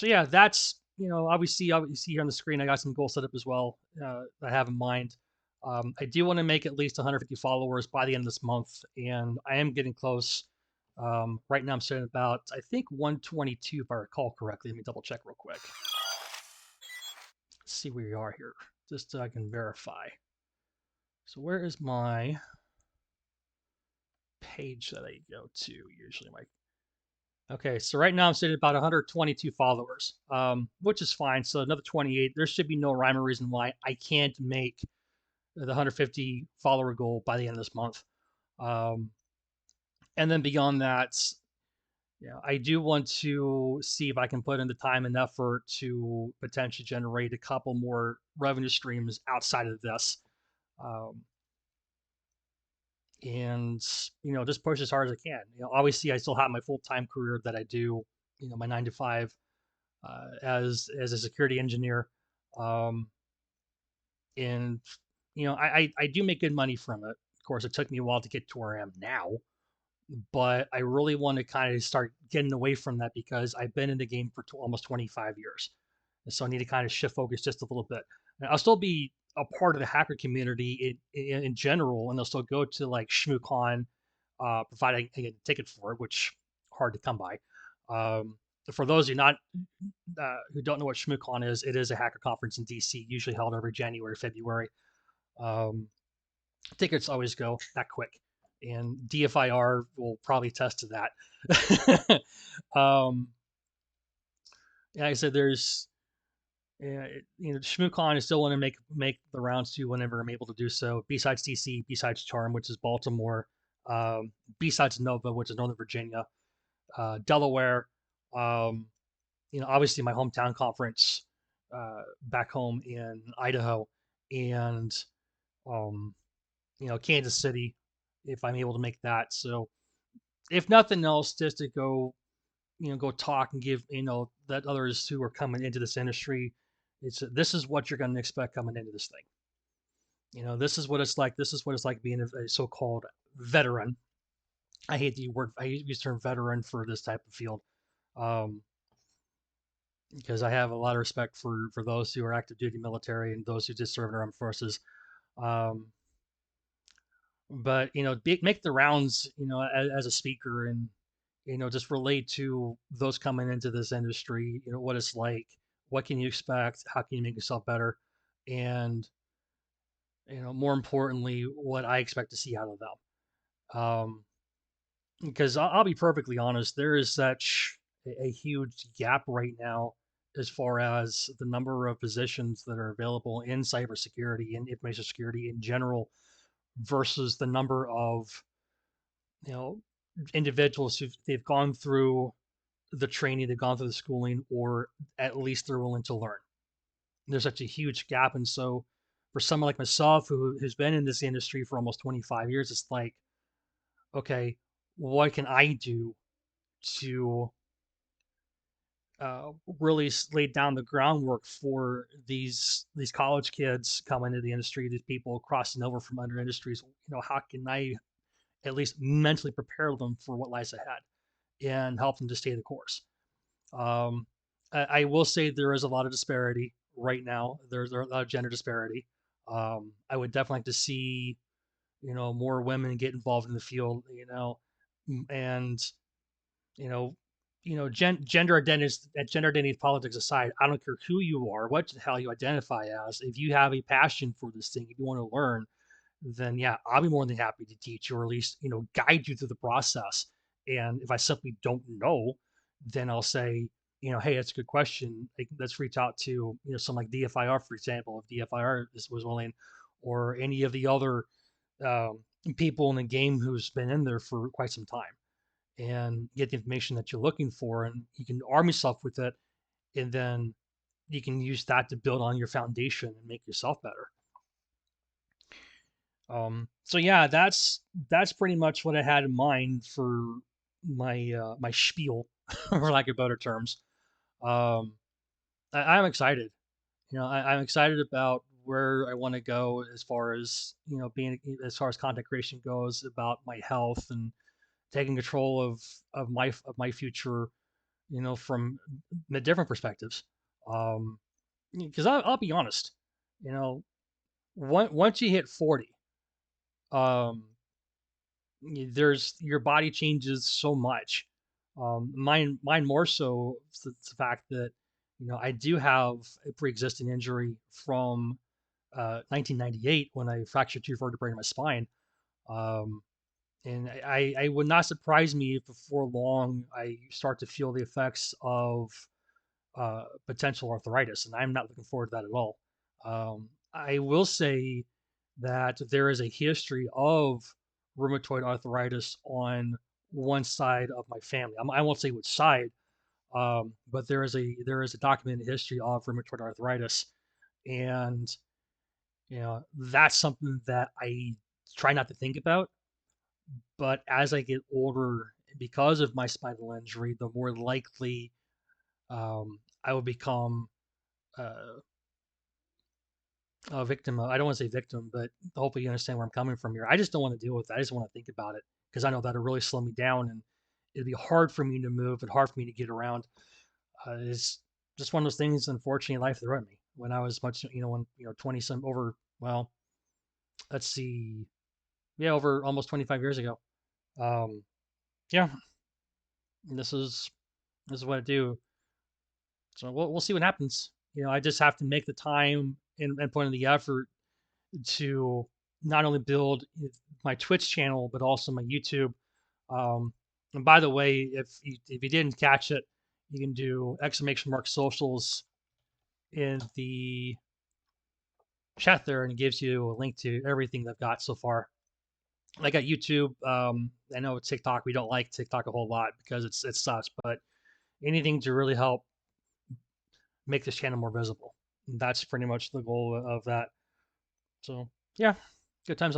So yeah, that's obviously here on the screen. I got some goals set up as well that I have in mind. I do want to make at least 150 followers by the end of this month, and I am getting close. Right now, I'm sitting about I think 122 if I recall correctly. Let me double check real quick. Let's see where we are here, just so I can verify. So where is my page that I go to usually? My Okay, so right now I'm sitting at about 122 followers, which is fine. So another 28. There should be no rhyme or reason why I can't make the 150 follower goal by the end of this month. Um, and then beyond that, I do want to see if I can put in the time and effort to potentially generate a couple more revenue streams outside of this. Um, and just push as hard as I can. Obviously I still have my full-time career that I do, my 9 to 5 as a security engineer, um, and I do make good money from it. Of course, it took me a while to get to where I am now, but I really want to kind of start getting away from that because I've been in the game for almost 25 years, and so I need to kind of shift focus just a little bit. And I'll still be a part of the hacker community in general, and I'll still go to like ShmooCon, providing I get a ticket for it, which hard to come by. Um, for those who don't know what ShmooCon is, it is a hacker conference in DC, usually held every January, February. Um, Tickets always go that quick, and DFIR will probably attest to that. um, like I said, there's ShmooCon is still want to make the rounds too whenever I'm able to do so. Besides DC, besides Charm, which is Baltimore, besides Nova, which is Northern Virginia, Delaware. Um, obviously my hometown conference back home in Idaho, and um, Kansas City, if I'm able to make that. So if nothing else, just to go, go talk and give, that others who are coming into this industry, this is what you're going to expect coming into this thing. This is what it's like. This is what it's like being a so-called veteran. I hate the word. I use the term veteran for this type of field. Um, because I have a lot of respect for those who are active duty military and those who just serve in our armed forces. Um, but make the rounds, as a speaker, and just relate to those coming into this industry. What it's like, what can you expect, how can you make yourself better, and more importantly, what I expect to see out of them. Because I'll be perfectly honest, there is such a huge gap right now as far as the number of positions that are available in cybersecurity and information security in general versus the number of you know individuals they've gone through the training, they've gone through the schooling, or at least they're willing to learn. There's such a huge gap, and so for someone like myself who's been in this industry for almost 25 years, it's like, okay, what can I do to really laid down the groundwork for these college kids coming into the industry, these people crossing over from other industries. How can I at least mentally prepare them for what lies ahead and help them to stay the course? Um, I will say there is a lot of disparity right now. There's a lot of gender disparity. I would definitely like to see more women get involved in the field. And you know, gender identity politics aside, I don't care who you are, what the hell you identify as. If you have a passion for this thing, if you want to learn, then yeah, I'll be more than happy to teach you, or at least guide you through the process. And if I simply don't know, then I'll say, hey, that's a good question. Like, let's reach out to someone like DFIR, for example, if DFIR was willing, or any of the other um, people in the game who's been in there for quite some time, and get the information that you're looking for, and you can arm yourself with it, and then you can use that to build on your foundation and make yourself better. So yeah, that's pretty much what I had in mind for my spiel, for lack of better terms. um I'm excited. I'm excited about where I want to go as far as being as far as content creation goes, about my health and taking control of my future, from the different perspectives. Because I'll be honest, you know, once you hit 40, um, there's your body changes so much. Mine more so the fact that I do have a pre-existing injury from 1998 when I fractured two vertebrae in my spine. Um, and I would not surprise me if before long I start to feel the effects of potential arthritis, and I'm not looking forward to that at all. I will say that there is a history of rheumatoid arthritis on one side of my family. I won't say which side, but there is a documented history of rheumatoid arthritis, and that's something that I try not to think about. But as I get older, because of my spinal injury, the more likely I will become uh, a victim of, I don't want to say victim, but hopefully you understand where I'm coming from here. I just don't want to deal with that. I just want to think about it because I know that'll really slow me down and it'd be hard for me to move and hard for me to get around. It's just one of those things, unfortunately, in life threw at me when I was much, when, 20 some over, well, let's see, yeah, over almost 25 years ago. Um, yeah, this is, this is what I do. So we'll see what happens. I just have to make the time and put in the effort to not only build my Twitch channel but also my YouTube. And by the way, if you didn't catch it, you can do exclamation mark socials in the chat there, and it gives you a link to everything they've got so far. I got YouTube. I know TikTok. We don't like TikTok a whole lot because it sucks, but anything to really help make this channel more visible. That's pretty much the goal of that. So yeah, good times.